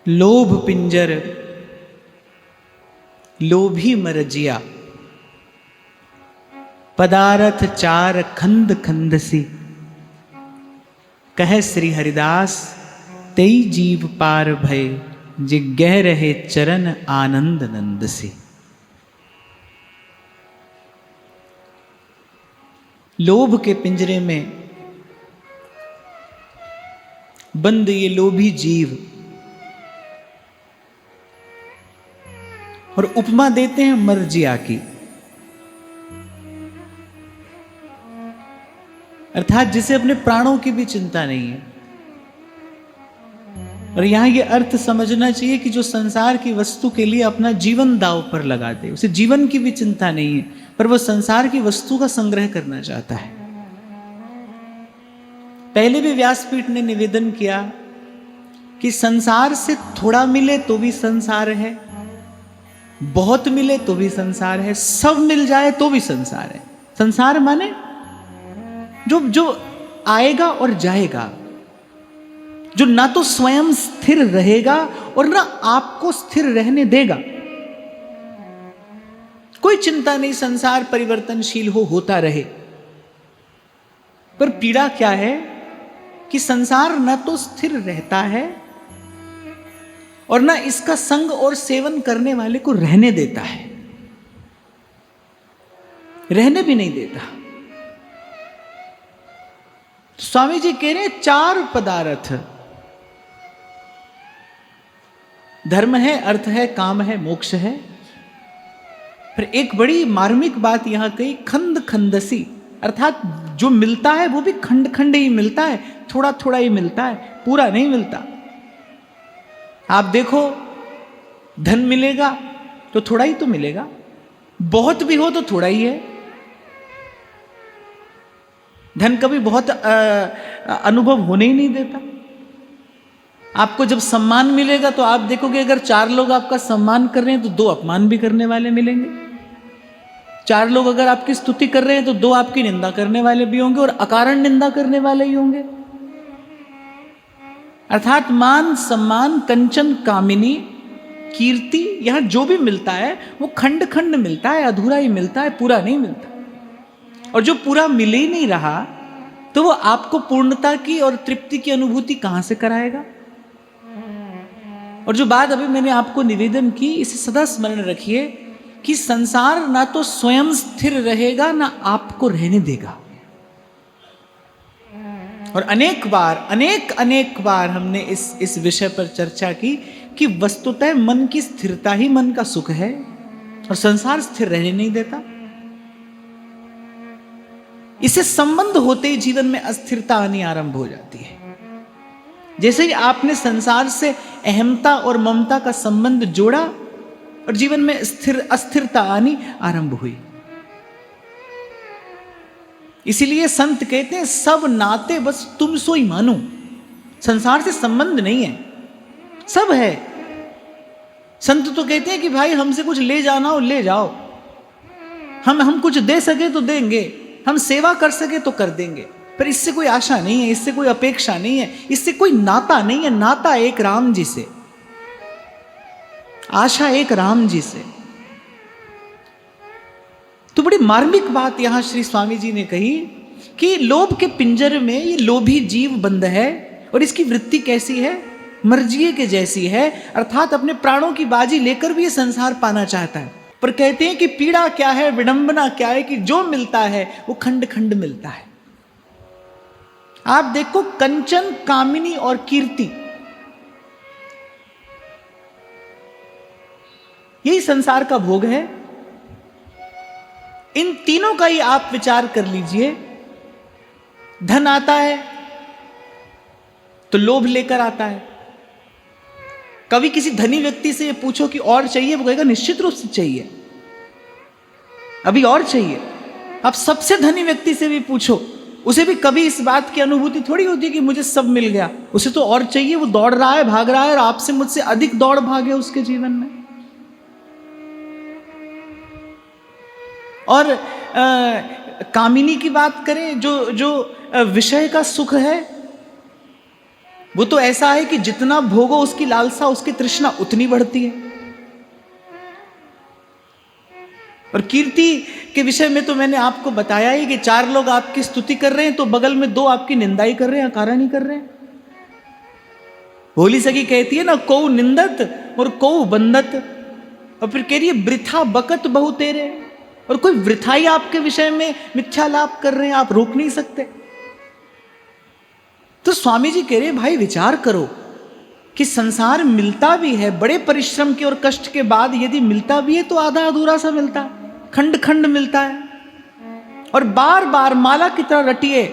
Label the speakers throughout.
Speaker 1: लोभ पिंजर लोभी मरजिया, पदारथ चार खंद खंदसी। कह श्री हरिदास तेई जीव पार भय, जे गह रहे चरण आनंद नंद से। लोभ के पिंजरे में बंद ये लोभी जीव, और उपमा देते हैं मर्जिया की, अर्थात जिसे अपने प्राणों की भी चिंता नहीं है। और यहां यह अर्थ समझना चाहिए कि जो संसार की वस्तु के लिए अपना जीवन दांव पर लगा दे, उसे जीवन की भी चिंता नहीं है, पर वह संसार की वस्तु का संग्रह करना चाहता है। पहले भी व्यासपीठ ने निवेदन किया कि संसार से थोड़ा मिले तो भी संसार है, बहुत मिले तो भी संसार है, सब मिल जाए तो भी संसार है। संसार माने जो जो आएगा और जाएगा, जो ना तो स्वयं स्थिर रहेगा और ना आपको स्थिर रहने देगा। कोई चिंता नहीं, संसार परिवर्तनशील होता रहे। पर पीड़ा क्या है कि संसार ना तो स्थिर रहता है और ना इसका संग और सेवन करने वाले को रहने देता है, रहने भी नहीं देता। स्वामी जी कह रहे हैं चार पदार्थ, धर्म है, अर्थ है, काम है, मोक्ष है। फिर एक बड़ी मार्मिक बात यहां कही, खंद खंदसी, अर्थात जो मिलता है वो भी खंड खंड ही मिलता है, थोड़ा थोड़ा ही मिलता है, पूरा नहीं मिलता। आप देखो धन मिलेगा तो थोड़ा ही तो मिलेगा, बहुत भी हो तो थोड़ा ही है। धन कभी बहुत अनुभव होने ही नहीं देता। आपको जब सम्मान मिलेगा तो आप देखोगे अगर चार लोग आपका सम्मान कर रहे हैं तो दो अपमान भी करने वाले मिलेंगे। चार लोग अगर आपकी स्तुति कर रहे हैं तो दो आपकी निंदा करने वाले भी होंगे और अकारण निंदा करने वाले ही होंगे। अर्थात मान सम्मान कंचन कामिनी कीर्ति, यहां जो भी मिलता है वो खंड खंड मिलता है, अधूरा ही मिलता है, पूरा नहीं मिलता। और जो पूरा मिल ही नहीं रहा तो वो आपको पूर्णता की और तृप्ति की अनुभूति कहां से कराएगा। और जो बात अभी मैंने आपको निवेदन की, इसे सदा स्मरण रखिए कि संसार ना तो स्वयं स्थिर रहेगा ना आपको रहने देगा। और अनेक बार हमने इस विषय पर चर्चा की कि वस्तुतः मन की स्थिरता ही मन का सुख है और संसार स्थिर रहने नहीं देता। इससे संबंध होते ही जीवन में अस्थिरता आनी आरंभ हो जाती है। जैसे ही आपने संसार से अहमता और ममता का संबंध जोड़ा और जीवन में अस्थिरता आनी आरंभ हुई। इसीलिए संत कहते हैं सब नाते बस तुम सो ही मानो। संसार से संबंध नहीं है, सब है। संत तो कहते हैं कि भाई हमसे कुछ ले जाना हो ले जाओ, हम कुछ दे सके तो देंगे, हम सेवा कर सके तो कर देंगे, पर इससे कोई आशा नहीं है, इससे कोई अपेक्षा नहीं है, इससे कोई नाता नहीं है। नाता एक राम जी से, आशा एक राम जी से। तो बड़ी मार्मिक बात यहां श्री स्वामी जी ने कही कि लोभ के पिंजर में ये लोभी जीव बंद है और इसकी वृत्ति कैसी है, मर्जिए के जैसी है। अर्थात अपने प्राणों की बाजी लेकर भी ये संसार पाना चाहता है। पर कहते हैं कि पीड़ा क्या है, विडंबना क्या है कि जो मिलता है वो खंड खंड मिलता है। आप देखो कंचन कामिनी और कीर्ति, यही संसार का भोग है। इन तीनों का ही आप विचार कर लीजिए। धन आता है तो लोभ लेकर आता है। कभी किसी धनी व्यक्ति से ये पूछो कि और चाहिए, वो कहेगा निश्चित रूप से चाहिए, अभी और चाहिए। आप सबसे धनी व्यक्ति से भी पूछो, उसे भी कभी इस बात की अनुभूति थोड़ी होती है कि मुझे सब मिल गया। उसे तो और चाहिए, वो दौड़ रहा है, भाग रहा है और आपसे मुझसे अधिक दौड़ भागे उसके जीवन में। और कामिनी की बात करें, जो विषय का सुख है, वो तो ऐसा है कि जितना भोगो उसकी लालसा, उसकी तृष्णा उतनी बढ़ती है। और कीर्ति के विषय में तो मैंने आपको बताया ही कि 4 लोग आपकी स्तुति कर रहे हैं तो बगल में 2 आपकी निंदा ही कर रहे हैं, कारण ही कर रहे हैं। भोली सखी कहती है ना, को निंदत और को बंदत, और फिर कह रही है वृथा बकत बहु तेरे, और कोई वृथा ही आपके विषय में मिथ्या लाभ कर रहे हैं, आप रोक नहीं सकते। तो स्वामी जी कह रहे हैं भाई विचार करो कि संसार मिलता भी है बड़े परिश्रम के और कष्ट के बाद, यदि मिलता भी है तो आधा अधूरा सा मिलता है, खंड खंड मिलता है। और बार बार माला की तरह रटिए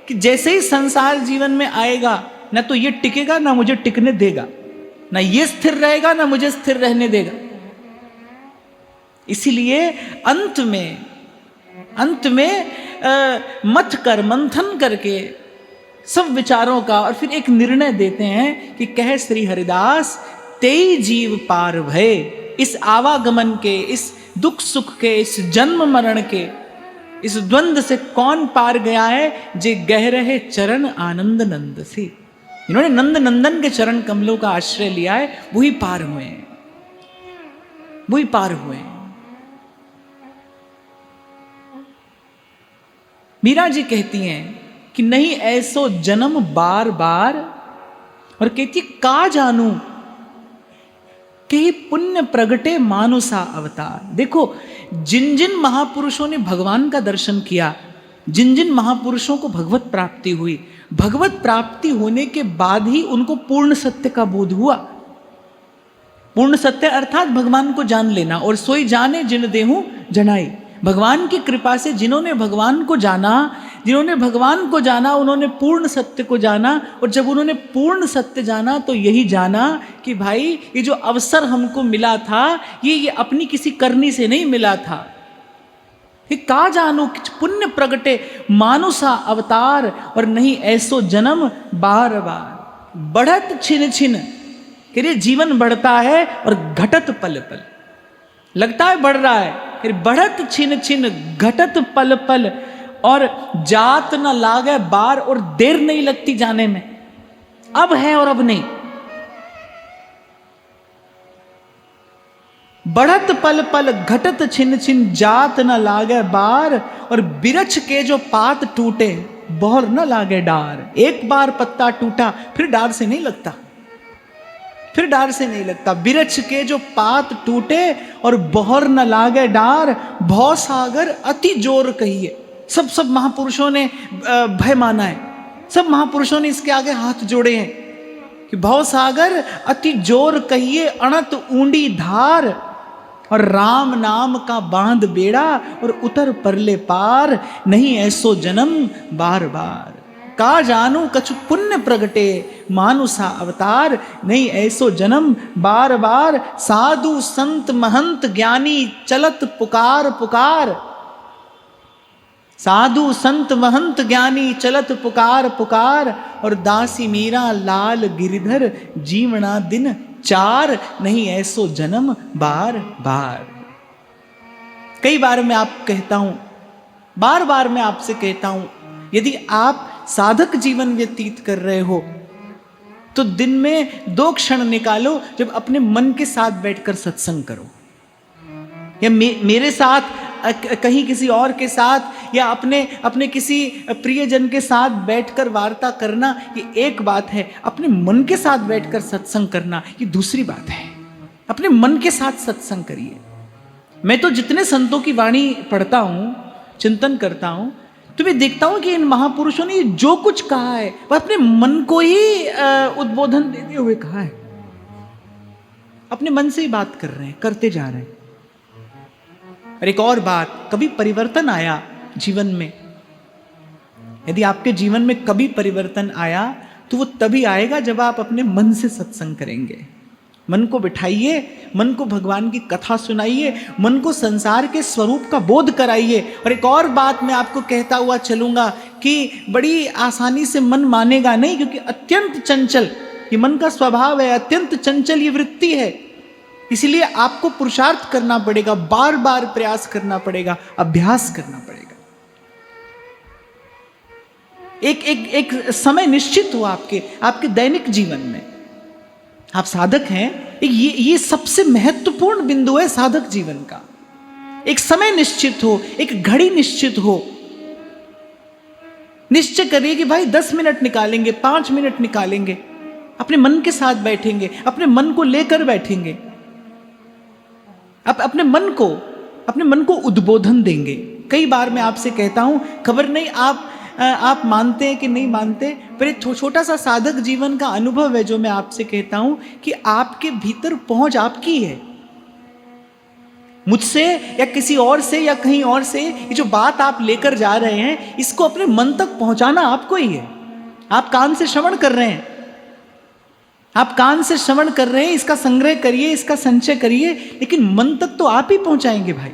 Speaker 1: कि जैसे ही संसार जीवन में आएगा, ना तो ये टिकेगा ना मुझे टिकने देगा, ना ये स्थिर रहेगा ना मुझे स्थिर रहने देगा। इसीलिए अंत में मथ कर मंथन करके सब विचारों का और फिर एक निर्णय देते हैं कि कह श्री हरिदास तेई जीव पार भय, इस आवागमन के, इस दुख सुख के, इस जन्म मरण के, इस द्वंद्व से कौन पार गया है, जे गह रहे चरण आनंद नंद से। इन्होंने नंद नंदन के चरण कमलों का आश्रय लिया है, वही पार हुए हैं, वही पार हुए हैं। मीरा जी कहती हैं कि नहीं ऐसो जन्म बार बार, और कहती का जानू कि पुण्य प्रगटे मानुसा अवतार। देखो जिन जिन महापुरुषों ने भगवान का दर्शन किया, जिन जिन महापुरुषों को भगवत प्राप्ति हुई, भगवत प्राप्ति होने के बाद ही उनको पूर्ण सत्य का बोध हुआ। पूर्ण सत्य अर्थात भगवान को जान लेना, और सोई जाने जिन देहूं जनाई। भगवान की कृपा से जिन्होंने भगवान को जाना, उन्होंने पूर्ण सत्य को जाना। और जब उन्होंने पूर्ण सत्य जाना तो यही जाना कि भाई ये जो अवसर हमको मिला था, ये अपनी किसी करनी से नहीं मिला था। का जानू पुण्य प्रगटे मानुसा अवतार, और नहीं ऐसो जन्म बार बार। बढ़त छिन छिन, कह रहे जीवन बढ़ता है और घटत पल पल, लगता है बढ़ रहा है, फिर बढ़त छिन छिन घटत पल पल, और जात न लागे बार, और देर नहीं लगती जाने में, अब है और अब नहीं। बढ़त पल पल घटत छिन छिन जात न लागे बार, और बिरछ के जो पात टूटे बहर न लागे डार। एक बार पत्ता टूटा फिर डार से नहीं लगता, फिर डार से नहीं लगता। बिरछ के जो पात टूटे और बहर न लागे डार, भव सागर अति जोर कहिए। सब महापुरुषों ने भय माना है, सब महापुरुषों ने इसके आगे हाथ जोड़े हैं कि भव सागर अति जोर कहिए, अणत ऊंडी धार, और राम नाम का बांध बेड़ा, और उतर परले पार, नहीं ऐसो जन्म बार बार। का जानू कछु पुण्य प्रगटे मानुसा अवतार, नहीं ऐसो जन्म बार बार। साधु संत महंत ज्ञानी चलत पुकार पुकार, साधु संत महंत ज्ञानी चलत पुकार पुकार, और दासी मीरा लाल गिरिधर जीवना दिन चार, नहीं ऐसो जन्म बार बार। कई बार मैं आप कहता हूं, बार बार मैं आपसे कहता हूं, यदि आप साधक जीवन व्यतीत कर रहे हो तो दिन में 2 क्षण निकालो जब अपने मन के साथ बैठकर सत्संग करो, या मेरे साथ, कहीं किसी और के साथ, या अपने किसी प्रियजन के साथ बैठकर वार्ता करना, ये एक बात है। अपने मन के साथ बैठकर सत्संग करना ये दूसरी बात है। अपने मन के साथ सत्संग करिए। मैं तो जितने संतों की वाणी पढ़ता हूं, चिंतन करता हूं, तो मैं देखता हूं कि इन महापुरुषों ने जो कुछ कहा है वह अपने मन को ही उद्बोधन देते हुए कहा है। अपने मन से ही बात कर रहे हैं, करते जा रहे हैं। और एक और बात, कभी परिवर्तन आया जीवन में, यदि आपके जीवन में कभी परिवर्तन आया तो वो तभी आएगा जब आप अपने मन से सत्संग करेंगे। मन को बिठाइए, मन को भगवान की कथा सुनाइए, मन को संसार के स्वरूप का बोध कराइए। और एक और बात मैं आपको कहता हुआ चलूंगा कि बड़ी आसानी से मन मानेगा नहीं, क्योंकि अत्यंत चंचल ये मन का स्वभाव है, अत्यंत चंचल ये वृत्ति है। इसलिए आपको पुरुषार्थ करना पड़ेगा, बार बार प्रयास करना पड़ेगा, अभ्यास करना पड़ेगा। एक समय निश्चित हो आपके दैनिक जीवन में। आप साधक हैं, ये सबसे महत्वपूर्ण बिंदु है साधक जीवन का। एक समय निश्चित हो, एक घड़ी निश्चित हो। निश्चय करिए कि भाई 10 मिनट निकालेंगे, 5 मिनट निकालेंगे, अपने मन के साथ बैठेंगे, अपने मन को लेकर बैठेंगे, अपने मन को उद्बोधन देंगे। कई बार मैं आपसे कहता हूं, खबर नहीं आप मानते हैं कि नहीं मानते, पर एक छोटा सा साधक जीवन का अनुभव है जो मैं आपसे कहता हूं कि आपके भीतर पहुंच आपकी है। मुझसे या किसी और से या कहीं और से ये जो बात आप लेकर जा रहे हैं, इसको अपने मन तक पहुंचाना आपको ही है। आप कान से श्रवण कर रहे हैं, इसका संग्रह करिए, इसका संचय करिए, लेकिन मन तक तो आप ही पहुंचाएंगे भाई।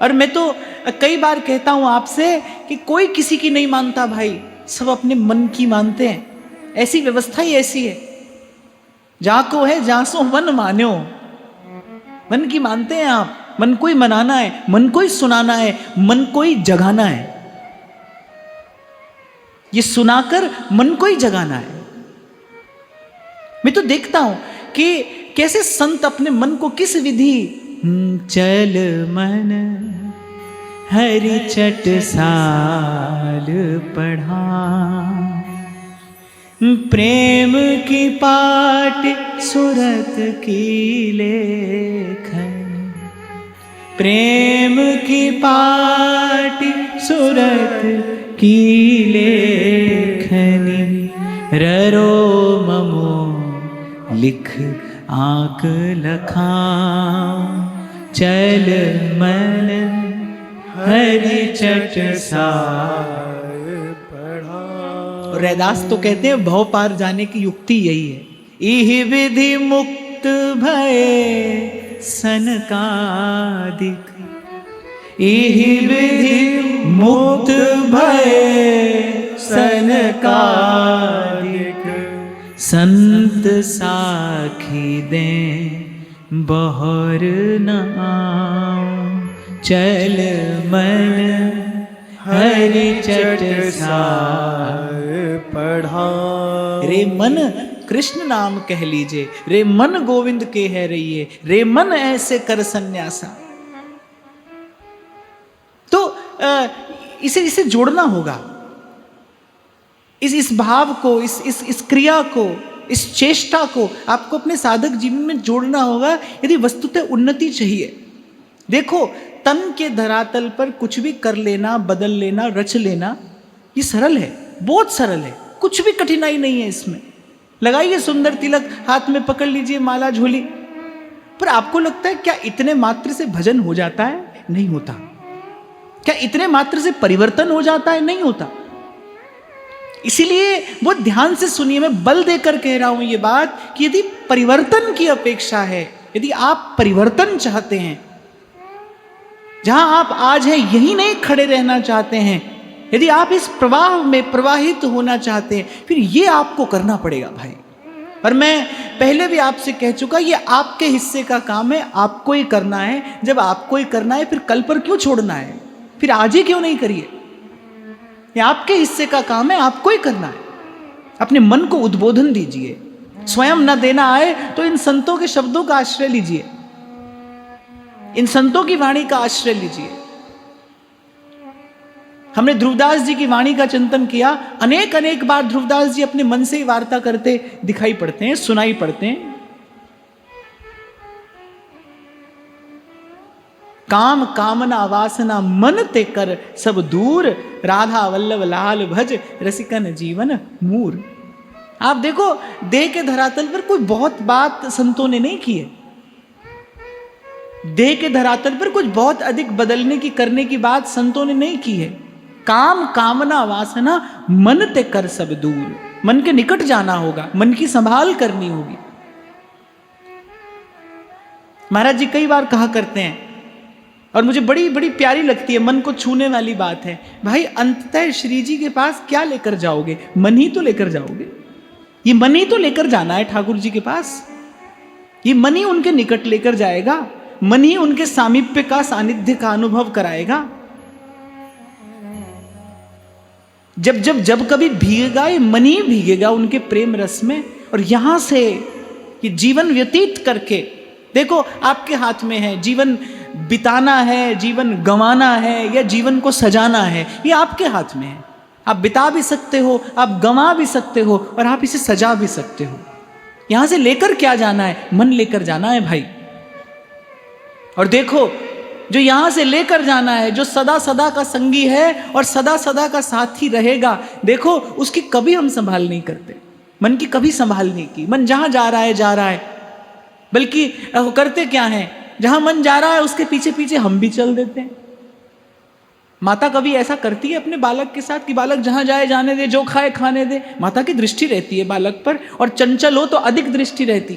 Speaker 1: और मैं तो कई बार कहता हूं आपसे कि कोई किसी की नहीं मानता भाई, सब अपने मन की मानते हैं। ऐसी व्यवस्था ही ऐसी है, जाको है जासो मन मान्यो। मन की मानते हैं आप, मन को ही मनाना है, मन को ही सुनाना है, मन को ही जगाना है। ये सुनाकर मन को ही जगाना है। मैं तो देखता हूं कि कैसे संत अपने मन को किस विधि, चल मन हरि चट साल पढ़ा, प्रेम की पाट सुरत की लेखन, प्रेम की पाट सुरत की लेखनी, ररो ममो लिख आंक लखा, चल मन हरि चट साल पढ़ा। रैदास तो कहते हैं भव पार जाने की युक्ति यही है। इहि विधि मुक्त भये सनकादिक, इहि विधि मुक्त भये सनकादिक, संत साखी दें बहर न आओ, चल मन हरि चट साल पढ़ा। रे मन कृष्ण नाम कह लीजिए, रे मन गोविंद के है रहिए, रे मन ऐसे कर सन्यासा। तो इसे जोड़ना होगा, इस भाव को, इस क्रिया को, इस चेष्टा को आपको अपने साधक जीवन में जोड़ना होगा यदि वस्तुतः उन्नति चाहिए। देखो, तन के धरातल पर कुछ भी कर लेना, बदल लेना, रच लेना, ये सरल है, बहुत सरल है, कुछ भी कठिनाई नहीं है इसमें। लगाइए सुंदर तिलक, हाथ में पकड़ लीजिए माला झोली। पर आपको लगता है क्या इतने मात्र से भजन हो जाता है? नहीं होता। क्या इतने मात्र से परिवर्तन हो जाता है? नहीं होता। इसीलिए बहुत ध्यान से सुनिए, मैं बल देकर कह रहा हूं ये बात कि यदि परिवर्तन की अपेक्षा है, यदि आप परिवर्तन चाहते हैं, जहां आप आज हैं यहीं नहीं खड़े रहना चाहते हैं, यदि आप इस प्रवाह में प्रवाहित होना चाहते हैं, फिर ये आपको करना पड़ेगा भाई। और मैं पहले भी आपसे कह चुका, ये आपके हिस्से का काम है, आपको ही करना है। जब आपको ही करना है, फिर कल पर क्यों छोड़ना है? फिर आज ही क्यों नहीं करिए? ये आपके हिस्से का काम है, आपको ही करना है। अपने मन को उद्बोधन दीजिए। स्वयं न देना आए तो इन संतों के शब्दों का आश्रय लीजिए, इन संतों की वाणी का आश्रय लीजिए। हमने ध्रुवदास जी की वाणी का चिंतन किया। अनेक अनेक बार ध्रुवदास जी अपने मन से ही वार्ता करते दिखाई पड़ते हैं, सुनाई पड़ते हैं। काम कामना वासना मन ते कर सब दूर, राधा वल्लभ लाल भज रसिकन जीवन मूर। आप देखो, देह के धरातल पर कोई बहुत बात संतों ने नहीं की है। देह के धरातल पर कुछ बहुत अधिक बदलने की, करने की बात संतों ने नहीं की है। काम कामना वासना मन ते कर सब दूर। मन के निकट जाना होगा, मन की संभाल करनी होगी। महाराज जी कई बार कहा करते हैं, और मुझे बड़ी बड़ी प्यारी लगती है, मन को छूने वाली बात है। भाई अंततः श्री जी के पास क्या लेकर जाओगे? मन ही तो लेकर जाओगे। ये मन ही तो लेकर जाना है ठाकुर जी के पास। ये मन ही उनके निकट लेकर जाएगा, मन ही उनके सामीप्य का, सानिध्य का अनुभव कराएगा। जब जब जब कभी भीगेगा, ये मन ही भीगेगा उनके प्रेम रस में। और यहां से ये जीवन व्यतीत करके देखो, आपके हाथ में है, जीवन बिताना है, जीवन गंवाना है, या जीवन को सजाना है, ये आपके हाथ में है। आप बिता भी सकते हो, आप गंवा भी सकते हो, और आप इसे सजा भी सकते हो। यहां से लेकर क्या जाना है? मन लेकर जाना है भाई। और देखो, जो यहां से लेकर जाना है, जो सदा सदा का संगी है और सदा सदा का साथी रहेगा, देखो उसकी कभी हम संभाल नहीं करते, मन की कभी संभाल नहीं की। मन जहां जा रहा है जा रहा है, बल्कि करते क्या है, जहां मन जा रहा है उसके पीछे पीछे हम भी चल देते हैं। माता कभी ऐसा करती है अपने बालक के साथ कि बालक जहां जाए जाने दे, जो खाए खाने दे। माता की दृष्टि रहती है बालक पर, और चंचल हो तो अधिक दृष्टि रहती।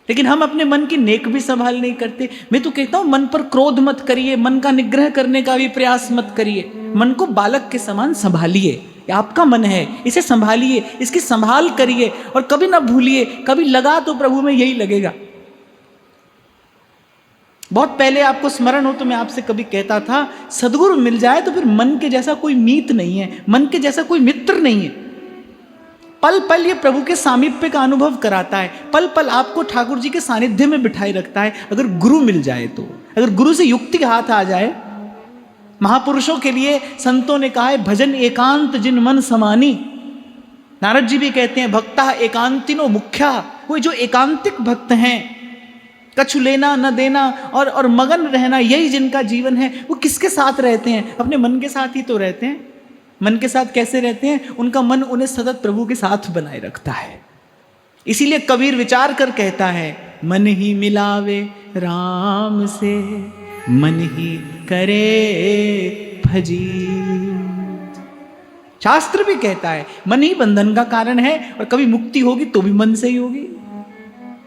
Speaker 1: लेकिन हम अपने मन की नेक भी संभाल नहीं करते। मैं तो कहता हूं, मन पर क्रोध मत करिए, मन का निग्रह करने का भी प्रयास मत करिए। मन को बालक के समान संभालिए। आपका मन है, इसे संभालिए, इसकी संभाल करिए, और कभी ना भूलिए, कभी लगा तो प्रभु में यही लगेगा। बहुत पहले आपको स्मरण हो तो मैं आपसे कभी कहता था, सदगुरु मिल जाए तो फिर मन के जैसा कोई मीत नहीं है, मन के जैसा कोई मित्र नहीं है। पल पल ये प्रभु के सामीप्य का अनुभव कराता है, पल पल आपको ठाकुर जी के सानिध्य में बिठाए रखता है। अगर गुरु मिल जाए तो, अगर गुरु से युक्ति हाथ आ जाए। महापुरुषों के लिए संतों ने कहा है, भजन एकांत जिन मन समानी। नारद जी भी कहते हैं, भक्ता एकांतिनो मुख्या। कोई जो एकांतिक भक्त हैं, कछु लेना न देना और मगन रहना, यही जिनका जीवन है, वो किसके साथ रहते हैं? अपने मन के साथ ही तो रहते हैं। मन के साथ कैसे रहते हैं? उनका मन उन्हें सतत प्रभु के साथ बनाए रखता है। इसीलिए कबीर विचार कर कहता है, मन ही मिलावे राम से, मन ही करे भजी। शास्त्र भी कहता है, मन ही बंधन का कारण है, और कभी मुक्ति होगी तो भी मन से ही होगी।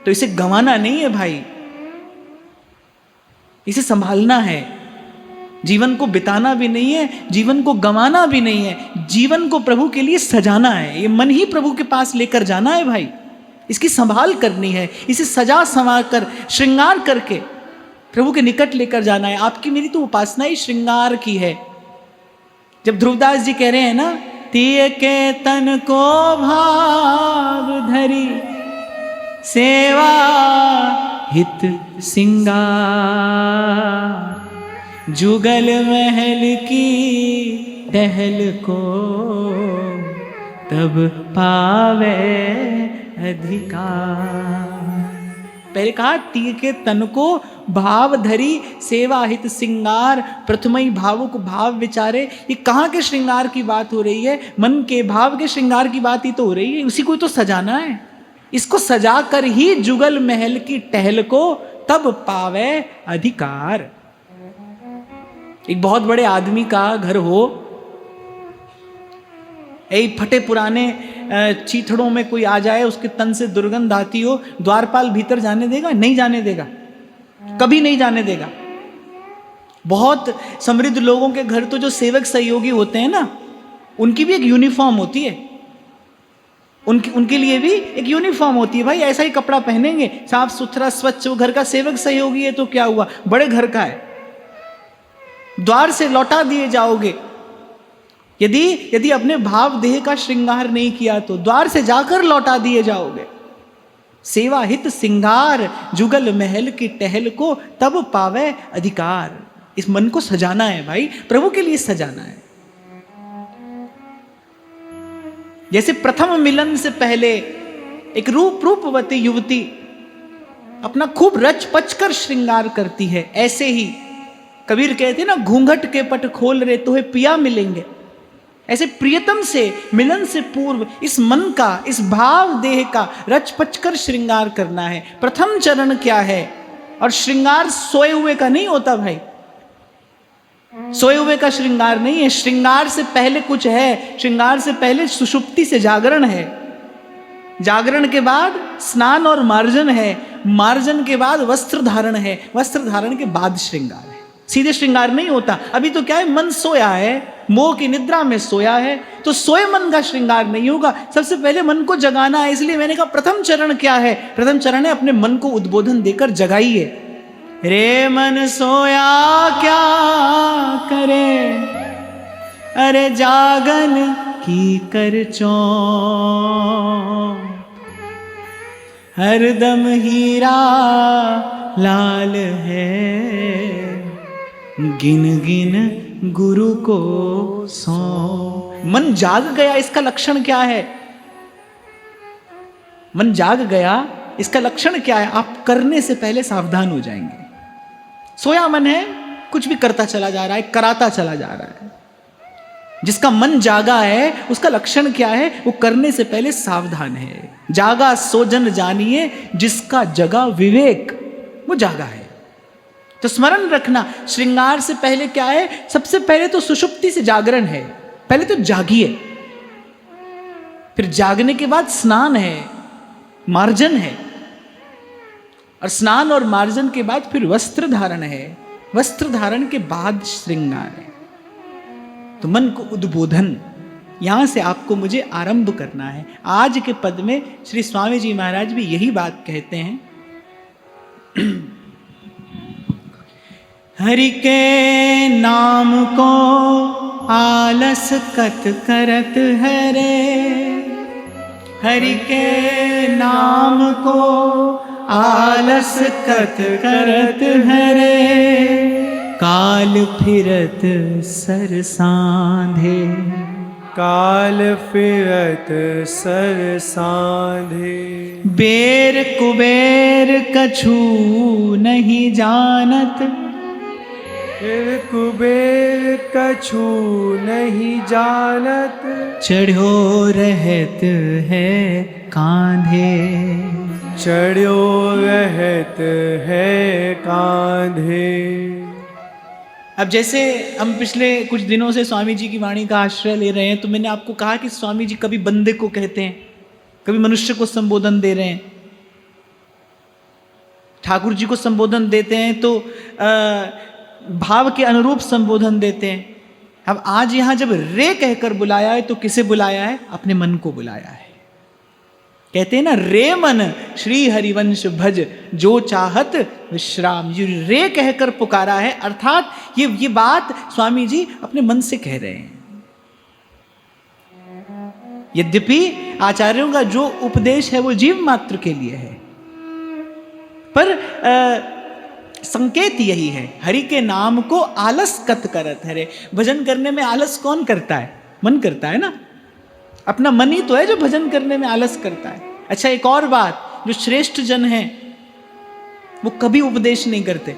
Speaker 1: तो इसे गंवाना नहीं है भाई, इसे संभालना है। जीवन को बिताना भी नहीं है, जीवन को गंवाना भी नहीं है, जीवन को प्रभु के लिए सजाना है। ये मन ही प्रभु के पास लेकर जाना है भाई, इसकी संभाल करनी है, इसे सजा संवार कर, श्रृंगार करके प्रभु के निकट लेकर जाना है। आपकी मेरी तो उपासना ही श्रृंगार की है। जब ध्रुवदास जी कह रहे हैं ना, तिय के तन को भाव धरी, सेवा हित सिंगार, जुगल महल की टहल को, तब पावे अधिकार। पहले कहा, तिय के तन को भाव धरी, सेवा हित सिंगार। प्रथम ही भावों को भाव विचारे। ये कहाँ के श्रृंगार की बात हो रही है? मन के भाव के श्रृंगार की बात ही तो हो रही है। उसी को तो सजाना है। इसको सजा कर ही जुगल महल की टहल को, तब पावे अधिकार। एक बहुत बड़े आदमी का घर हो, एक फटे पुराने चीथड़ों में कोई आ जाए, उसके तन से दुर्गंध आती हो, द्वारपाल भीतर जाने देगा? नहीं जाने देगा, कभी नहीं जाने देगा। बहुत समृद्ध लोगों के घर तो जो सेवक सहयोगी होते हैं ना, उनकी भी एक यूनिफॉर्म होती है, उनके लिए भी एक यूनिफॉर्म होती है। भाई ऐसा ही कपड़ा पहनेंगे, साफ सुथरा स्वच्छ। वो घर का सेवक सहयोगी है तो क्या हुआ, बड़े घर का है, द्वार से लौटा दिए जाओगे। यदि अपने भाव देह का श्रृंगार नहीं किया तो द्वार से जाकर लौटा दिए जाओगे। सेवा हित सिंगार, जुगल महल की टहल को, तब पावे अधिकार। इस मन को सजाना है भाई, प्रभु के लिए सजाना है। जैसे प्रथम मिलन से पहले एक रूपवती युवती अपना खूब रच पच कर श्रृंगार करती है, ऐसे ही कबीर कहते हैं ना, घूंघट के पट खोल रहे तो है पिया मिलेंगे। ऐसे प्रियतम से मिलन से पूर्व इस मन का, इस भाव देह का रच पच कर श्रृंगार करना है। प्रथम चरण क्या है? और श्रृंगार सोए हुए का नहीं होता भाई, सोए हुए का श्रृंगार नहीं है। श्रृंगार से पहले कुछ है, श्रृंगार से पहले सुषुप्ति से जागरण है, जागरण के बाद स्नान और मार्जन है, मार्जन के बाद वस्त्र धारण है, वस्त्र धारण के बाद श्रृंगार है। सीधे श्रृंगार नहीं होता। अभी तो क्या है, मन सोया है, मोह की निद्रा में सोया है, तो सोए मन का श्रृंगार नहीं होगा। सबसे पहले मन को जगाना है। इसलिए मैंने कहा प्रथम चरण क्या है? प्रथम चरण है अपने मन को उद्बोधन देकर जगाइए। रे मन सोया क्या करे, अरे जागन की कर हरदम हीरा लाल है, गिन गिन गुरु को सौ। मन जाग गया, इसका लक्षण क्या है? मन जाग गया, इसका लक्षण क्या है? आप करने से पहले सावधान हो जाएंगे। सोया मन है, कुछ भी करता चला जा रहा है, कराता चला जा रहा है। जिसका मन जागा है, उसका लक्षण क्या है? वो करने से पहले सावधान है। जागा सोजन जानिए, जिसका जगा विवेक, वो जागा है। तो स्मरण रखना, श्रृंगार से पहले क्या है? सबसे पहले तो सुषुप्ति से जागरण है। पहले तो जागिए, फिर जागने के बाद स्नान है, मार्जन है, और स्नान और मार्जन के बाद फिर वस्त्र धारण है, वस्त्र धारण के बाद श्रृंगार है। तो मन को उद्बोधन, यहां से आपको मुझे आरंभ करना है। आज के पद में श्री स्वामी जी महाराज भी यही बात कहते हैं। हरि के नाम को आलस कत करत है रे, हरि के नाम को आलस कत करत है रे, काल फिरत सर सांधे,
Speaker 2: काल फिरत सर सांधे।
Speaker 1: बेर कुबेर कछु नहीं जानत,
Speaker 2: फिर कुबेर कछु नहीं जानत,
Speaker 1: चढ़ो रहत है कांधे,
Speaker 2: चढ़ो रहत है कांधे।
Speaker 1: अब जैसे हम पिछले कुछ दिनों से स्वामी जी की वाणी का आश्रय ले रहे हैं, तो मैंने आपको कहा कि स्वामी जी कभी बंदे को कहते हैं, कभी मनुष्य को संबोधन दे रहे हैं। ठाकुर जी को संबोधन देते हैं तो भाव के अनुरूप संबोधन देते हैं। अब आज यहां जब रे कहकर बुलाया है, तो किसे बुलाया है? अपने मन को बुलाया है। कहते हैं ना, रे मन श्री हरिवंश भज, जो चाहत विश्राम। ये रे कहकर पुकारा है, अर्थात ये बात स्वामी जी अपने मन से कह रहे हैं। यद्यपि आचार्यों का जो उपदेश है वो जीव मात्र के लिए है, पर संकेत यही है, हरि के नाम को आलस कत करत हरे। भजन करने में आलस कौन करता है? मन करता है ना। अपना मन ही तो है जो भजन करने में आलस करता है। अच्छा, एक और बात, जो श्रेष्ठ जन हैं वो कभी उपदेश नहीं करते।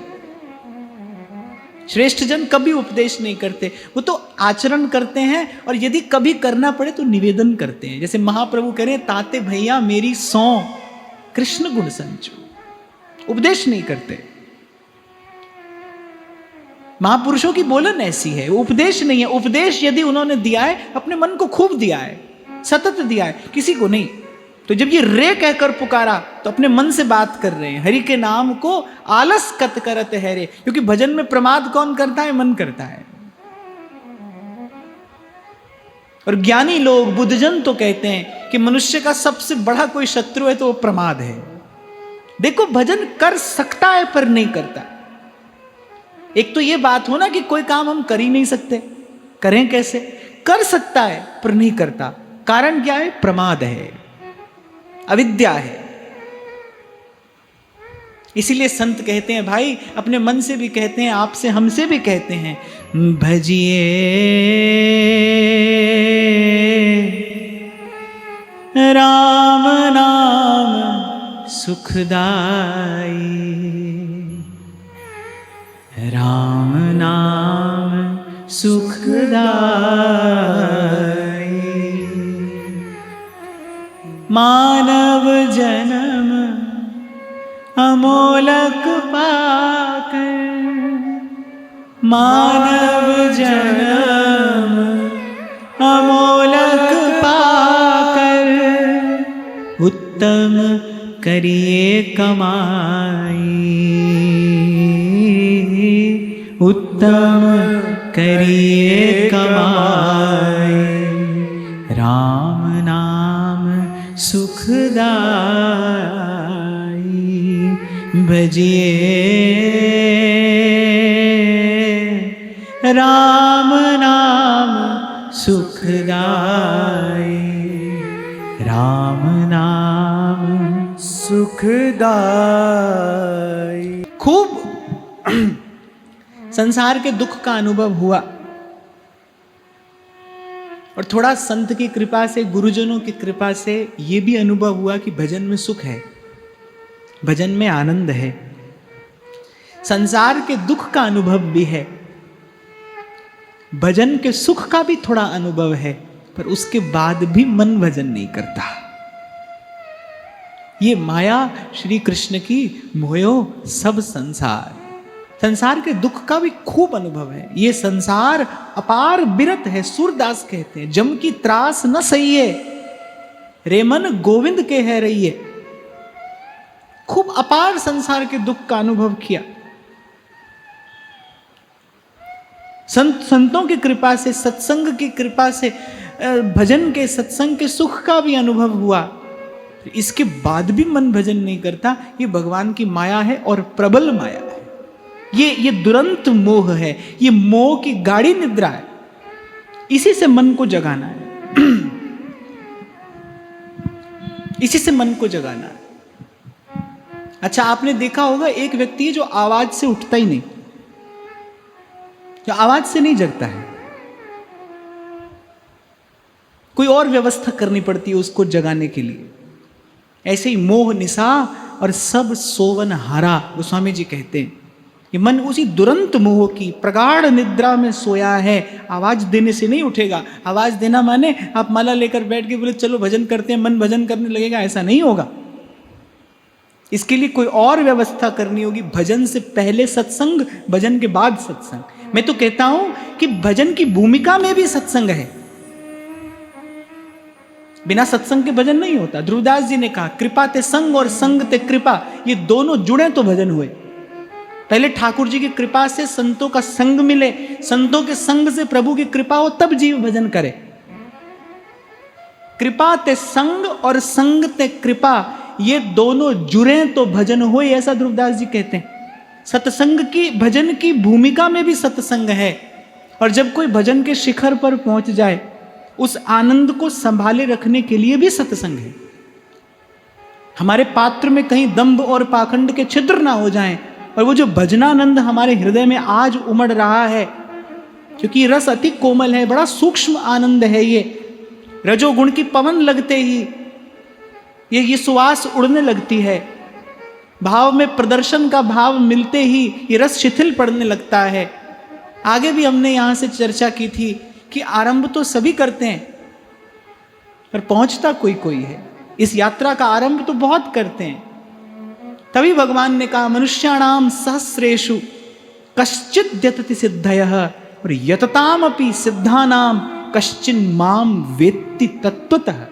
Speaker 1: श्रेष्ठ जन कभी उपदेश नहीं करते, वो तो आचरण करते हैं, और यदि कभी करना पड़े तो निवेदन करते हैं। जैसे महाप्रभु कह रहे हैं, ताते भैया मेरी सौ कृष्ण गुण संचो। उपदेश नहीं करते। महापुरुषों की बोलन ऐसी है, वो उपदेश नहीं है। उपदेश यदि उन्होंने दिया है, अपने मन को खूब दिया है, सतत दिया है, किसी को नहीं। तो जब ये रे कहकर पुकारा, तो अपने मन से बात कर रहे हैं। हरि के नाम को आलस कत करत है रे, क्योंकि भजन में प्रमाद कौन करता है? मन करता है। और ज्ञानी लोग, बुद्धजन तो कहते हैं कि मनुष्य का सबसे बड़ा कोई शत्रु है तो वो प्रमाद है। देखो, भजन कर सकता है पर नहीं करता। एक तो ये बात हो ना कि कोई काम हम कर ही नहीं सकते, करें कैसे? कर सकता है पर नहीं करता। कारण क्या है? प्रमाद है, अविद्या है। इसीलिए संत कहते हैं, भाई अपने मन से भी कहते हैं, आपसे हमसे भी कहते हैं, भजिए राम नाम सुखदाई, राम नाम सुखदाई। मानव जन्म अमोलक पाकर, मानव जन्म अमोलक पाकर, उत्तम करिए कमाई, उत्तम करिए कमाई। राम नाम सुखदाई, भजिए राम नाम सुखदाई, राम नाम
Speaker 2: सुखदाई।
Speaker 1: खूब संसार के दुख का अनुभव हुआ और थोड़ा संत की कृपा से, गुरुजनों की कृपा से यह भी अनुभव हुआ कि भजन में सुख है, भजन में आनंद है। संसार के दुख का अनुभव भी है, भजन के सुख का भी थोड़ा अनुभव है, पर उसके बाद भी मन भजन नहीं करता। ये माया श्री कृष्ण की मोयो सब संसार, संसार के दुख का भी खूब अनुभव है। ये संसार अपार बिरत है। सूरदास कहते हैं, जम की त्रास न सहिए, रे मन गोविंद के है रहिए। खूब अपार संसार के दुख का अनुभव किया। संतों की कृपा से, सत्संग की कृपा से, भजन के, सत्संग के सुख का भी अनुभव हुआ। इसके बाद भी मन भजन नहीं करता। ये भगवान की माया है और प्रबल माया है। ये दुरंत मोह है, ये मोह की गाढ़ी निद्रा है। इसी से मन को जगाना है, इसी से मन को जगाना है। अच्छा, आपने देखा होगा एक व्यक्ति है जो आवाज से उठता ही नहीं, जो आवाज से नहीं जगता है, कोई और व्यवस्था करनी पड़ती है उसको जगाने के लिए। ऐसे ही मोह निशा और सब सोवन हारा, गोस्वामी जी कहते हैं। ये मन उसी दुरंत मोह की प्रगाढ़ निद्रा में सोया है। आवाज देने से नहीं उठेगा। आवाज देना माने आप माला लेकर बैठ के बोले चलो भजन करते हैं, मन भजन करने लगेगा, ऐसा नहीं होगा। इसके लिए कोई और व्यवस्था करनी होगी। भजन से पहले सत्संग, भजन के बाद सत्संग। मैं तो कहता हूं कि भजन की भूमिका में भी सत्संग है। बिना सत्संग के भजन नहीं होता। ध्रुवदास जी ने कहा, कृपा ते संग और संग ते कृपा, ये दोनों जुड़े तो भजन हुए। पहले ठाकुर जी की कृपा से संतों का संग मिले, संतों के संग से प्रभु की कृपा हो, तब जीव भजन करे। कृपा ते संग और संग ते कृपा, ये दोनों जुड़े तो भजन होए, ऐसा ध्रुवदास जी कहते हैं। सत्संग की, भजन की भूमिका में भी सत्संग है। और जब कोई भजन के शिखर पर पहुंच जाए, उस आनंद को संभाले रखने के लिए भी सत्संग है। हमारे पात्र में कहीं दंभ और पाखंड के छिद्र ना हो जाएं, और वो जो भजनानंद हमारे हृदय में आज उमड़ रहा है, क्योंकि रस अति कोमल है, बड़ा सूक्ष्म आनंद है। ये रजोगुण की पवन लगते ही ये सुवास उड़ने लगती है। भाव में प्रदर्शन का भाव मिलते ही ये रस शिथिल पड़ने लगता है। आगे भी हमने यहां से चर्चा की थी कि आरंभ तो सभी करते हैं, पर पहुंचता कोई कोई है। इस यात्रा का आरंभ तो बहुत करते हैं। तभी भगवान ने कहा, मनुष्याणाम सहस्रेषु कश्चित् द्यतति सिद्धयः, और यततामपि सिद्धानाम कश्चिन् माम वेत्ति तत्वतः।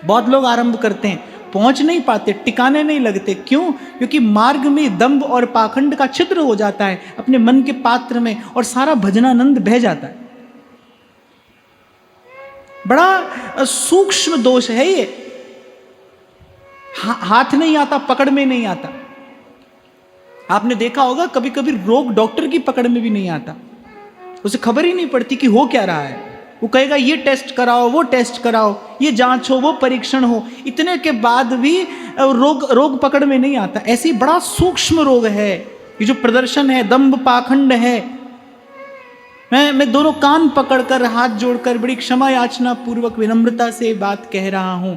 Speaker 1: बहुत लोग आरंभ करते हैं, पहुंच नहीं पाते, टिकाने नहीं लगते। क्यों? क्योंकि मार्ग में दंभ और पाखंड का छिद्र हो जाता है अपने मन के पात्र में, और सारा भजनानंद बह जाता है। बड़ा सूक्ष्म दोष है ये। हाथ नहीं आता, पकड़ में नहीं आता। आपने देखा होगा कभी कभी रोग डॉक्टर की पकड़ में भी नहीं आता, उसे खबर ही नहीं पड़ती कि हो क्या रहा है। वो कहेगा ये टेस्ट कराओ, वो टेस्ट कराओ, ये जांच हो, वो परीक्षण हो, इतने के बाद भी रोग पकड़ में नहीं आता। ऐसे ही बड़ा सूक्ष्म रोग है ये जो प्रदर्शन है, दंभ पाखंड है। मैं दोनों कान पकड़कर, हाथ जोड़कर, बड़ी क्षमा याचना पूर्वक विनम्रता से बात कह रहा हूं।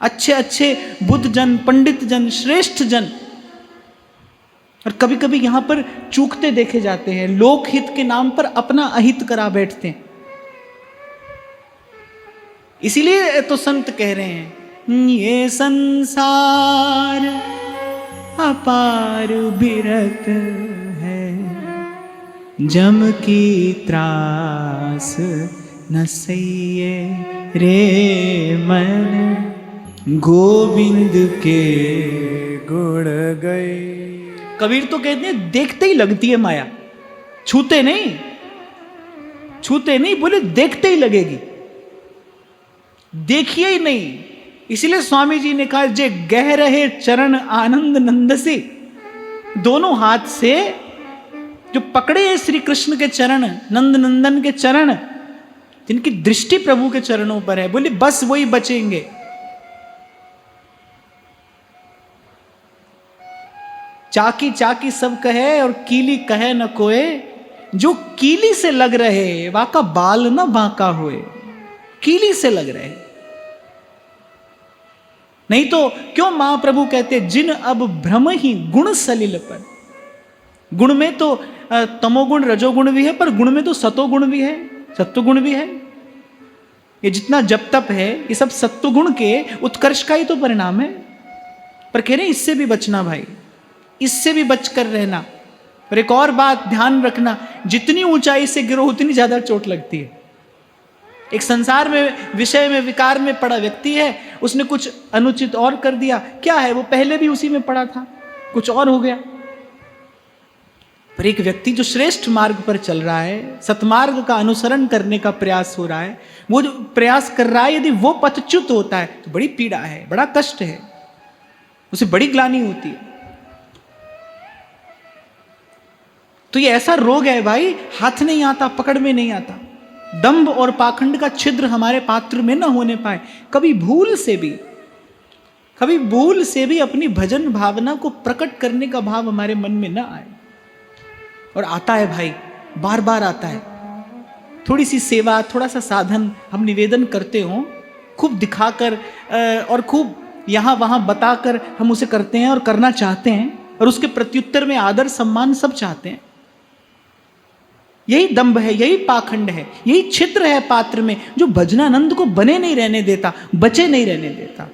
Speaker 1: अच्छे अच्छे बुद्ध जन, पंडित जन, श्रेष्ठ जन, और कभी कभी यहां पर चूकते देखे जाते हैं। लोकहित के नाम पर अपना अहित करा बैठते हैं। इसीलिए तो संत कह रहे हैं, ये संसार अपार बिरत है, जम की त्रास न सहिए, रे मन गोविंद के
Speaker 2: गुण गए।
Speaker 1: कबीर तो कहते हैं देखते ही लगती है माया, छूते नहीं, छूते नहीं, बोले देखते ही लगेगी, देखिए ही नहीं। इसलिए स्वामी जी ने कहा, जे गह रहे चरण आनंद नंद से, दोनों हाथ से जो पकड़े श्री कृष्ण के चरण, नंद नंदन के चरण, जिनकी दृष्टि प्रभु के चरणों पर है, बोले बस वही बचेंगे। चाकी चाकी सब कहे और कीली कहे न कोए, जो कीली से लग रहे वाका बाल न बांका होए। कीली से लग रहे, नहीं तो क्यों महाप्रभु कहते जिन अब भ्रम ही गुण सलिल पर। गुण में तो तमोगुण रजोगुण भी है, पर गुण में तो सतोगुण भी है, सत्वगुण भी है। ये जितना जप तप है ये सब सत्वगुण के उत्कर्ष का ही तो परिणाम है। पर कह रहे हैं इससे भी बचना भाई, इससे भी बच कर रहना। और एक और बात ध्यान रखना, जितनी ऊंचाई से गिरो उतनी ज्यादा चोट लगती है। एक संसार में विषय में विकार में पड़ा व्यक्ति है, उसने कुछ अनुचित और कर दिया, क्या है वो पहले भी उसी में पड़ा था, कुछ और हो गया। पर एक व्यक्ति जो श्रेष्ठ मार्ग पर चल रहा है, सतमार्ग का अनुसरण करने का प्रयास हो रहा है, वो जो प्रयास कर रहा है यदि वो पथच्युत होता है तो बड़ी पीड़ा है, बड़ा कष्ट है, उसे बड़ी ग्लानि होती है। तो ये ऐसा रोग है भाई, हाथ नहीं आता, पकड़ में नहीं आता। दंभ और पाखंड का छिद्र हमारे पात्र में न होने पाए। कभी भूल से भी अपनी भजन भावना को प्रकट करने का भाव हमारे मन में न आए। और आता है भाई, बार बार आता है। थोड़ी सी सेवा, थोड़ा सा साधन हम निवेदन करते हो, खूब दिखाकर और खूब यहाँ वहाँ बताकर हम उसे करते हैं और करना चाहते हैं, और उसके प्रत्युत्तर में आदर सम्मान सब चाहते हैं। यही दंभ है, यही पाखंड है, यही छिद्र है पात्र में, जो भजनानंद को बने नहीं रहने देता, बचे नहीं रहने देता।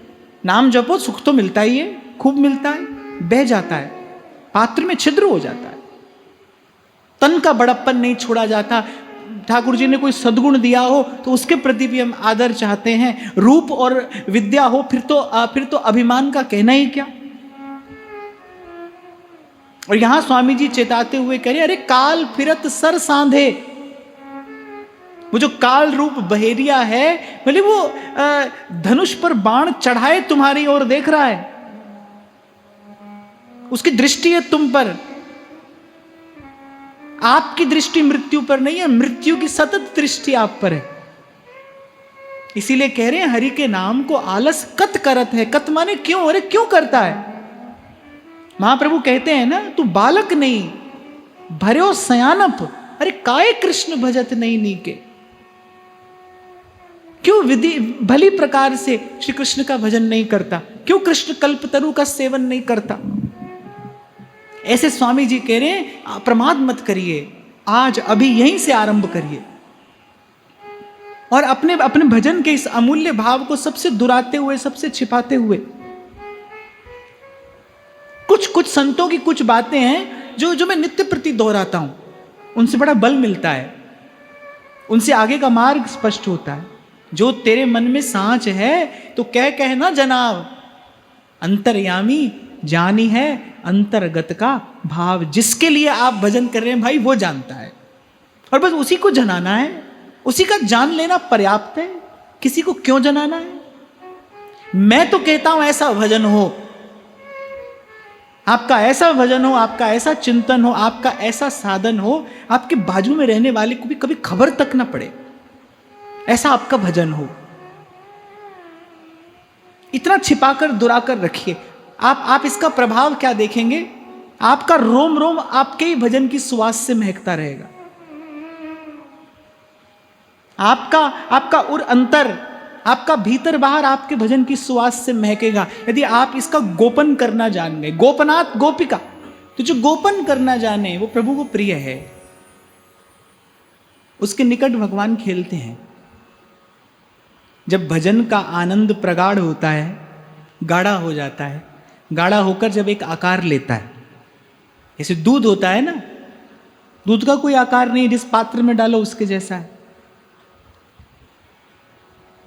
Speaker 1: नाम जपो सुख तो मिलता ही है, खूब मिलता है, बह जाता है, पात्र में छिद्र हो जाता है, तन का बड़प्पन नहीं छोड़ा जाता। ठाकुर जी ने कोई सद्गुण दिया हो तो उसके प्रति भी हम आदर चाहते हैं, रूप और विद्या हो फिर तो अभिमान का कहना ही क्या। और यहां स्वामी जी चेताते हुए कह रहे, अरे काल फिरत सर सांधे। वो जो काल रूप बहेरिया है, बोले वो धनुष पर बाण चढ़ाए तुम्हारी ओर देख रहा है, उसकी दृष्टि है तुम पर। आपकी दृष्टि मृत्यु पर नहीं है, मृत्यु की सतत दृष्टि आप पर है। इसीलिए कह रहे हैं हरि के नाम को आलस कत करत है। कत माने क्यों, अरे क्यों करता है। महाप्रभु कहते हैं ना, तू बालक नहीं भर्यो सयानप, अरे काय कृष्ण भजत नहीं नीके। क्यों विधि भली प्रकार से श्री कृष्ण का भजन नहीं करता, क्यों कृष्ण कल्पतरु का सेवन नहीं करता। ऐसे स्वामी जी कह रहे हैं प्रमाद मत करिए, आज अभी यहीं से आरंभ करिए, और अपने अपने भजन के इस अमूल्य भाव को सबसे दुराते हुए, सबसे छिपाते हुए। कुछ संतों की कुछ बातें हैं जो मैं नित्य प्रति दोहराता हूं, उनसे बड़ा बल मिलता है, उनसे आगे का मार्ग स्पष्ट होता है। जो तेरे मन में सांच है तो कहना जनाब, अंतर्यामी जानी है अंतर्गत का भाव। जिसके लिए आप भजन कर रहे हैं भाई वो जानता है, और बस उसी को जनाना है, उसी का जान लेना पर्याप्त है। किसी को क्यों जनाना है। मैं तो कहता हूं ऐसा भजन हो, आपका ऐसा भजन हो, आपका ऐसा चिंतन हो, आपका ऐसा साधन हो, आपके बाजू में रहने वाले को भी कभी खबर तक ना पड़े, ऐसा आपका भजन हो। इतना छिपाकर दुराकर रखिए। आप इसका प्रभाव क्या देखेंगे, आपका रोम रोम आपके ही भजन की सुवास से महकता रहेगा। आपका उर अंतर, आपका भीतर बाहर आपके भजन की सुवास से महकेगा, यदि आप इसका गोपन करना जान गए। गोपनाथ गोपिका, तो जो गोपन करना जाने वो प्रभु को प्रिय है, उसके निकट भगवान खेलते हैं। जब भजन का आनंद प्रगाढ़ होता है, गाढ़ा हो जाता है, गाढ़ा होकर जब एक आकार लेता है, जैसे दूध होता है ना, दूध का कोई आकार नहीं, जिस पात्र में डालो उसके जैसा है।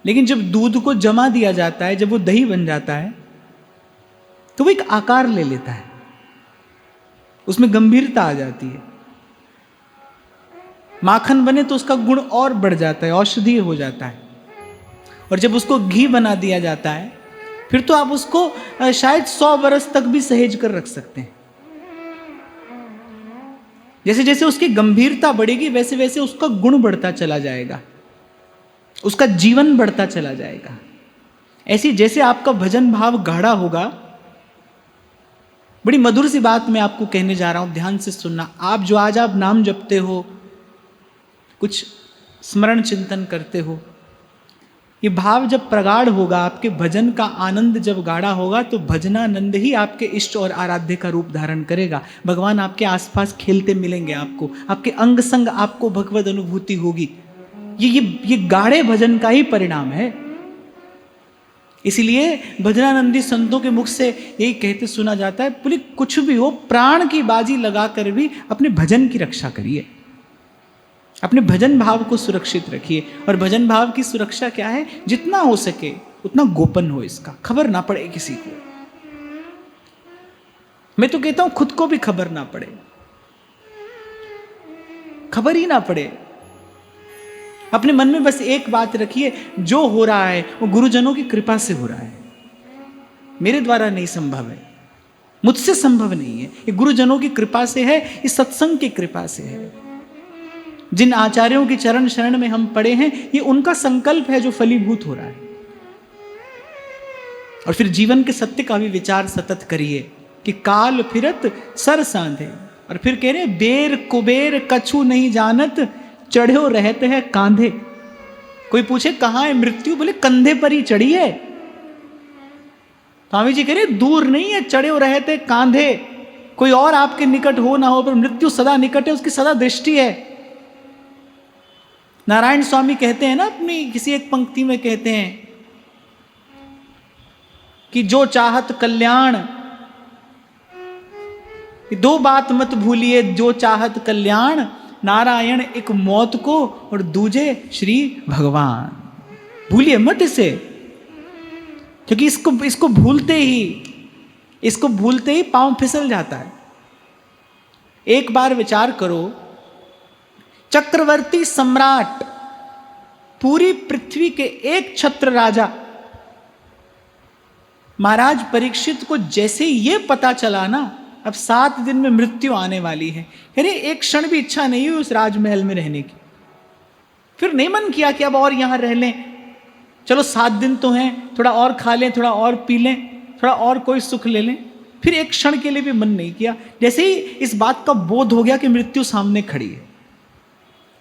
Speaker 1: लेकिन जब दूध को जमा दिया जाता है, जब वो दही बन जाता है, तो वो एक आकार ले लेता है, उसमें गंभीरता आ जाती है। माखन बने तो उसका गुण और बढ़ जाता है, औषधीय हो जाता है। और जब उसको घी बना दिया जाता है, फिर तो आप उसको शायद 100 बरस तक भी सहेज कर रख सकते हैं। जैसे जैसे उसकी गंभीरता बढ़ेगी, वैसे वैसे उसका गुण बढ़ता चला जाएगा। उसका जीवन बढ़ता चला जाएगा। ऐसी जैसे आपका भजन भाव गाढ़ा होगा, बड़ी मधुर सी बात मैं आपको कहने जा रहा हूं, ध्यान से सुनना। आप जो आज आप नाम जपते हो, कुछ स्मरण चिंतन करते हो, ये भाव जब प्रगाढ़ होगा, आपके भजन का आनंद जब गाढ़ा होगा, तो भजनानंद ही आपके इष्ट और आराध्य का रूप धारण करेगा। भगवान आपके आसपास खेलते मिलेंगे आपको, आपके अंग संग आपको भगवद अनुभूति होगी। ये गाढ़े भजन का ही परिणाम है। इसलिए भजनानंदी संतों के मुख से यही कहते सुना जाता है, बोले कुछ भी हो, प्राण की बाजी लगाकर भी अपने भजन की रक्षा करिए, अपने भजन भाव को सुरक्षित रखिए। और भजन भाव की सुरक्षा क्या है? जितना हो सके उतना गोपन हो, इसका खबर ना पड़े किसी को। मैं तो कहता हूं खुद को भी खबर ना पड़े, खबर ही ना पड़े। अपने मन में बस एक बात रखिए, जो हो रहा है वो गुरुजनों की कृपा से हो रहा है, मेरे द्वारा नहीं संभव है, मुझसे संभव नहीं है, ये गुरुजनों की कृपा से है, इस सत्संग की कृपा से है। जिन आचार्यों की चरण शरण में हम पड़े हैं, ये उनका संकल्प है जो फलीभूत हो रहा है। और फिर जीवन के सत्य का भी विचार सतत करिए कि काल फिरत सर सांधे। और फिर कह रहे बेर कुबेर कछु नहीं जानत, चढ़ो रहते हैं कांधे। कोई पूछे कहां है मृत्यु, बोले कंधे पर ही चढ़ी है। स्वामी जी कह रहे दूर नहीं है, चढ़े रहते कांधे। कोई और आपके निकट हो ना हो, पर मृत्यु सदा निकट है, उसकी सदा दृष्टि है। नारायण स्वामी कहते हैं ना, अपनी किसी एक पंक्ति में कहते हैं कि जो चाहत कल्याण, दो बात मत भूलिए, जो चाहत कल्याण, नारायण एक मौत को और दूजे श्री भगवान। भूलिए मत इसे, क्योंकि इसको भूलते ही पांव फिसल जाता है। एक बार विचार करो, चक्रवर्ती सम्राट, पूरी पृथ्वी के एक छत्र राजा महाराज परीक्षित को जैसे ये पता चला ना अब 7 दिन में मृत्यु आने वाली है, अरे एक क्षण भी इच्छा नहीं हुई उस राजमहल में रहने की। फिर नहीं मन किया कि अब और यहां रह लें, चलो 7 दिन तो हैं, थोड़ा और खा लें, थोड़ा और पी लें, थोड़ा और कोई सुख ले लें। फिर एक क्षण के लिए भी मन नहीं किया। जैसे ही इस बात का बोध हो गया कि मृत्यु सामने खड़ी है,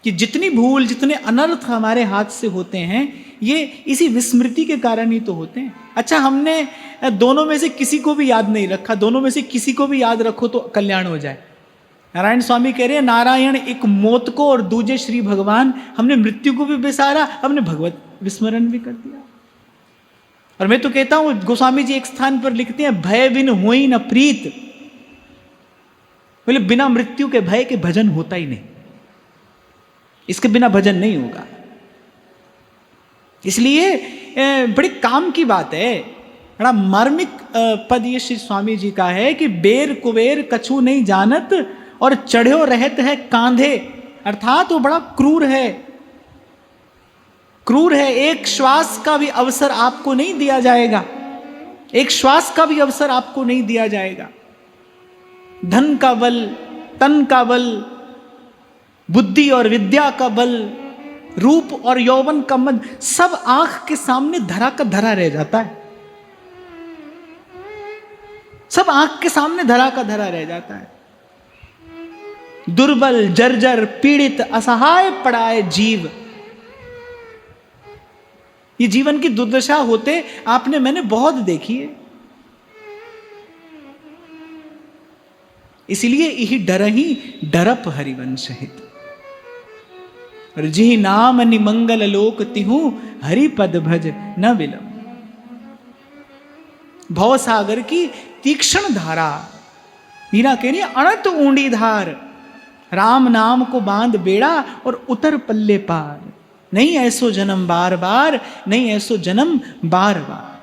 Speaker 1: कि जितनी भूल, जितने अनर्थ हमारे हाथ से होते हैं, ये इसी विस्मृति के कारण ही तो होते हैं। अच्छा, हमने दोनों में से किसी को भी याद नहीं रखा, दोनों में से किसी को भी याद रखो तो कल्याण हो जाए। नारायण स्वामी कह रहे हैं नारायण एक मौत को और दूजे श्री भगवान। हमने मृत्यु को भी बिसारा, हमने भगवत विस्मरण भी कर दिया। और मैं तो कहता हूं, गोस्वामी जी एक स्थान पर लिखते हैं, भय बिन होई न प्रीत। बोले बिना मृत्यु के भय के भजन होता ही नहीं, इसके बिना भजन नहीं होगा। इसलिए बड़ी काम की बात है, बड़ा मार्मिक पद ये श्री स्वामी जी का है कि बेर कुबेर कछु नहीं जानत और चढ़ो रहत है कांधे। अर्थात वो बड़ा क्रूर है, क्रूर है। एक श्वास का भी अवसर आपको नहीं दिया जाएगा, एक श्वास का भी अवसर आपको नहीं दिया जाएगा। धन का बल, तन का बल, बुद्धि और विद्या का बल, रूप और यौवन का मद, सब आंख के सामने धरा का धरा रह जाता है। सब आंख के सामने धरा का धरा रह जाता है। दुर्बल, जर्जर, पीड़ित, असहाय पड़ा है जीव। ये जीवन की दुर्दशा होते आपने मैंने बहुत देखी है। इसलिए यही डरहि डरप हरिवंश हित, और जी नाम निमंगल लोक तिहु हरिपद भज न विलम। भवसागर की तीक्ष्ण धारा, मीरा कह रही अनंत ऊंडी धार, राम नाम को बांध बेड़ा और उतर पल्ले पार। नहीं ऐसो जन्म बार बार, नहीं ऐसो जन्म बार बार।